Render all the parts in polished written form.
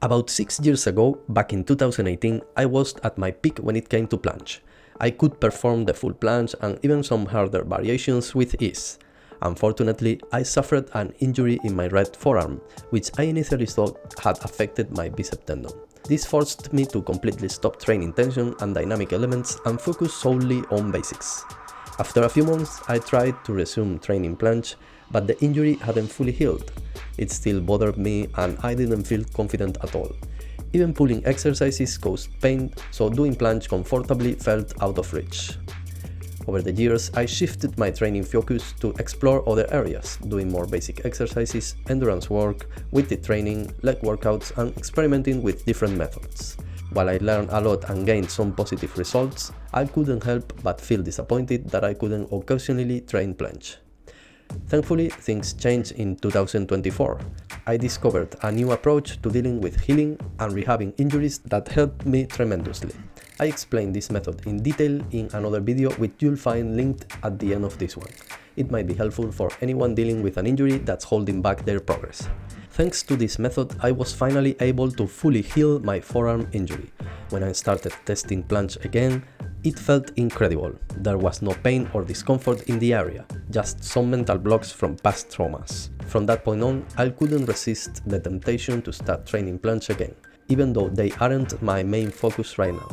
About 6 years ago, back in 2018, I was at my peak when it came to planche. I could perform the full planche and even some harder variations with ease. Unfortunately, I suffered an injury in my right forearm, which I initially thought had affected my bicep tendon. This forced me to completely stop training tension and dynamic elements and focus solely on basics. After a few months, I tried to resume training planche, but the injury hadn't fully healed. It still bothered me and I didn't feel confident at all. Even pulling exercises caused pain, so doing planche comfortably felt out of reach. Over the years, I shifted my training focus to explore other areas, doing more basic exercises, endurance work, weighted training, leg workouts, and experimenting with different methods. While I learned a lot and gained some positive results, I couldn't help but feel disappointed that I couldn't occasionally train planche. Thankfully, things changed in 2024. I discovered a new approach to dealing with healing and rehabbing injuries that helped me tremendously. I explained this method in detail in another video which you'll find linked at the end of this one. It might be helpful for anyone dealing with an injury that's holding back their progress. Thanks to this method, I was finally able to fully heal my forearm injury. When I started testing planche again, it felt incredible. There was no pain or discomfort in the area, just some mental blocks from past traumas. From that point on, I couldn't resist the temptation to start training planche again, even though they aren't my main focus right now.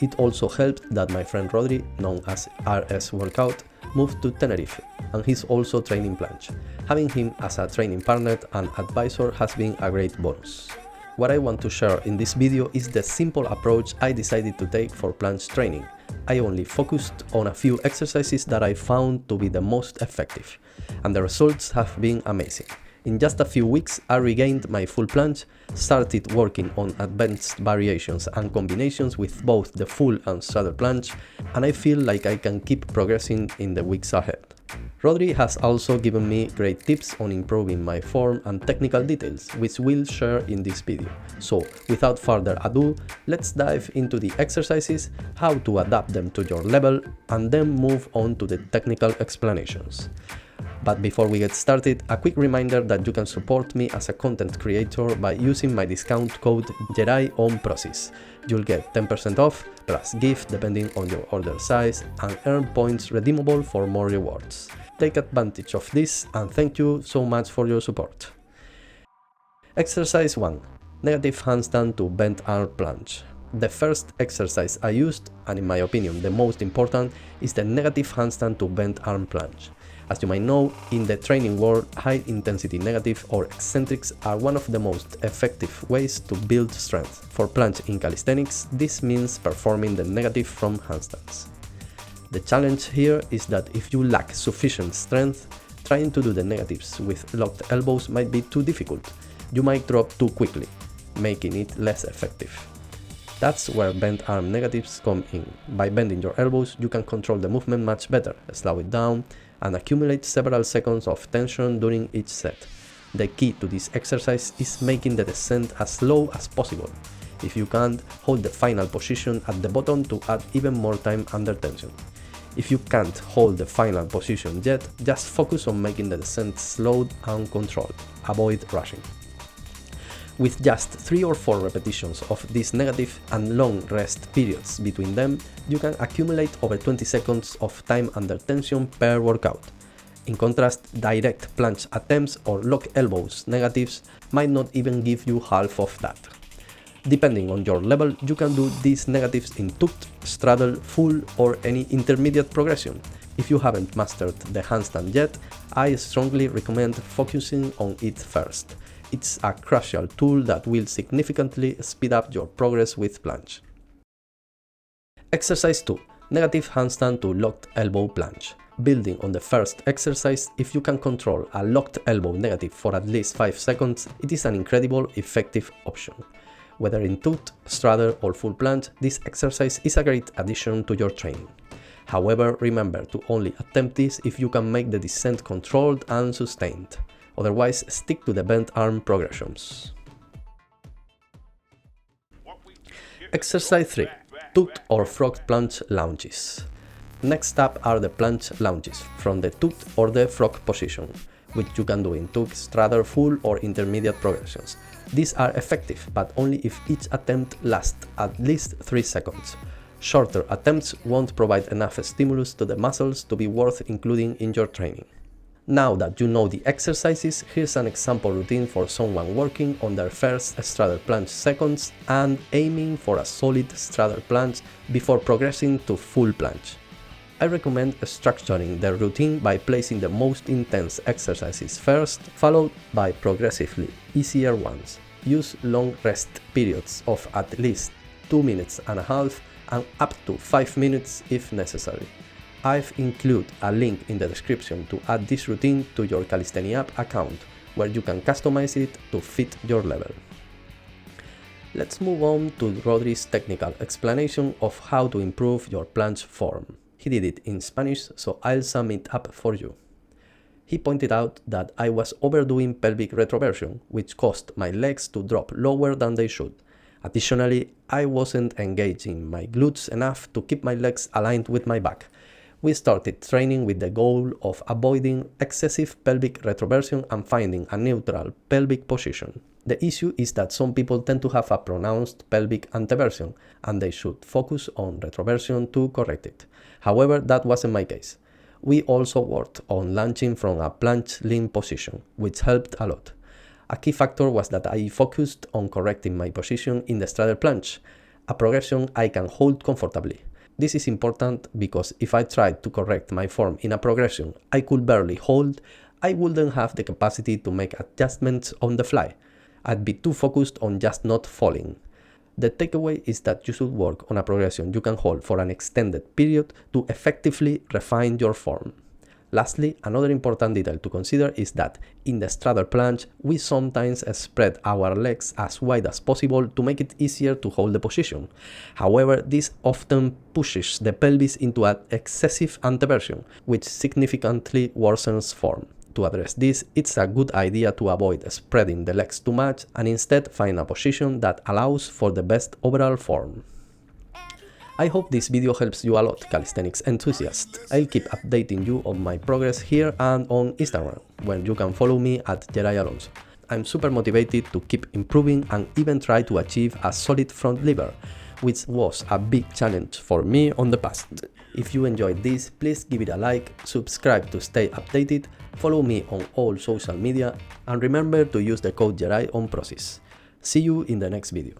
It also helped that my friend Rodri, known as RS Workout, moved to Tenerife, and he's also training planche. Having him as a training partner and advisor has been a great bonus. What I want to share in this video is the simple approach I decided to take for planche training. I only focused on a few exercises that I found to be the most effective, and the results have been amazing. In just a few weeks, I regained my full planche, started working on advanced variations and combinations with both the full and straddle planche, and I feel like I can keep progressing in the weeks ahead. Rodri has also given me great tips on improving my form and technical details, which we'll share in this video. So, without further ado, let's dive into the exercises, how to adapt them to your level, and then move on to the technical explanations. But before we get started, a quick reminder that you can support me as a content creator by using my discount code JERAI You'll get 10% off plus gift depending on your order size and earn points redeemable for more rewards. Take advantage of this and thank you so much for your support. Exercise 1. Negative handstand to bent arm planche. The first exercise I used, and in my opinion the most important, is the negative handstand to bent arm planche. As you might know, in the training world, high-intensity negative or eccentrics are one of the most effective ways to build strength. For planche in calisthenics, this means performing the negative from handstands. The challenge here is that if you lack sufficient strength, trying to do the negatives with locked elbows might be too difficult. You might drop too quickly, making it less effective. That's where bent arm negatives come in. By bending your elbows, you can control the movement much better, slow it down, and accumulate several seconds of tension during each set. The key to this exercise is making the descent as slow as possible. If you can't, hold the final position at the bottom to add even more time under tension. If you can't hold the final position yet, just focus on making the descent slow and controlled. Avoid rushing. With just 3 or 4 repetitions of this negative and long rest periods between them, you can accumulate over 20 seconds of time under tension per workout. In contrast, direct planche attempts or lock elbows negatives might not even give you half of that. Depending on your level, you can do these negatives in tucked, straddle, full, or any intermediate progression. If you haven't mastered the handstand yet, I strongly recommend focusing on it first. It's a crucial tool that will significantly speed up your progress with planche. Exercise 2. Negative handstand to locked elbow planche. Building on the first exercise, if you can control a locked elbow negative for at least 5 seconds, it is an incredible effective option. Whether in tucked, straddle or full planche, this exercise is a great addition to your training. However, remember to only attempt this if you can make the descent controlled and sustained. Otherwise, stick to the bent arm progressions. Exercise 3. Tucked or frog planche lunges. Next up are the planche lunges from the tucked or the frog position. which you can do in tugs, rather full or intermediate progressions. These are effective, but only if each attempt lasts at least 3 seconds. Shorter attempts won't provide enough stimulus to the muscles to be worth including in your training. Now that you know the exercises, here's an example routine for someone working on their first straddle planche seconds and aiming for a solid straddle planche before progressing to full planche. I recommend structuring the routine by placing the most intense exercises first, followed by progressively easier ones. Use long rest periods of at least 2.5 minutes and up to 5 minutes if necessary. I've included a link in the description to add this routine to your Calisthenics account, where you can customize it to fit your level. Let's move on to Rodri's technical explanation of how to improve your planche form. He did it in Spanish, so I'll sum it up for you. He pointed out that I was overdoing pelvic retroversion, which caused my legs to drop lower than they should. Additionally, I wasn't engaging my glutes enough to keep my legs aligned with my back. We started training with the goal of avoiding excessive pelvic retroversion and finding a neutral pelvic position. The issue is that some people tend to have a pronounced pelvic anteversion, and they should focus on retroversion to correct it. However, that wasn't my case. We also worked on launching from a planche lean position, which helped a lot. A key factor was that I focused on correcting my position in the straddle planche, a progression I can hold comfortably. This is important because if I tried to correct my form in a progression I could barely hold, I wouldn't have the capacity to make adjustments on the fly. I'd be too focused on just not falling. The takeaway is that you should work on a progression you can hold for an extended period to effectively refine your form. Lastly, another important detail to consider is that in the straddle planche, we sometimes spread our legs as wide as possible to make it easier to hold the position. However, this often pushes the pelvis into an excessive anteversion, which significantly worsens form. To address this, it's a good idea to avoid spreading the legs too much and instead find a position that allows for the best overall form. I hope this video helps you a lot, calisthenics enthusiast. I'll keep updating you on my progress here and on Instagram, where you can follow me at Geray Alonso. I'm super motivated to keep improving and even try to achieve a solid front lever, which was a big challenge for me on the past. If you enjoyed this, please give it a like, subscribe to stay updated, follow me on all social media, and remember to use the code Geray on Process. See you in the next video.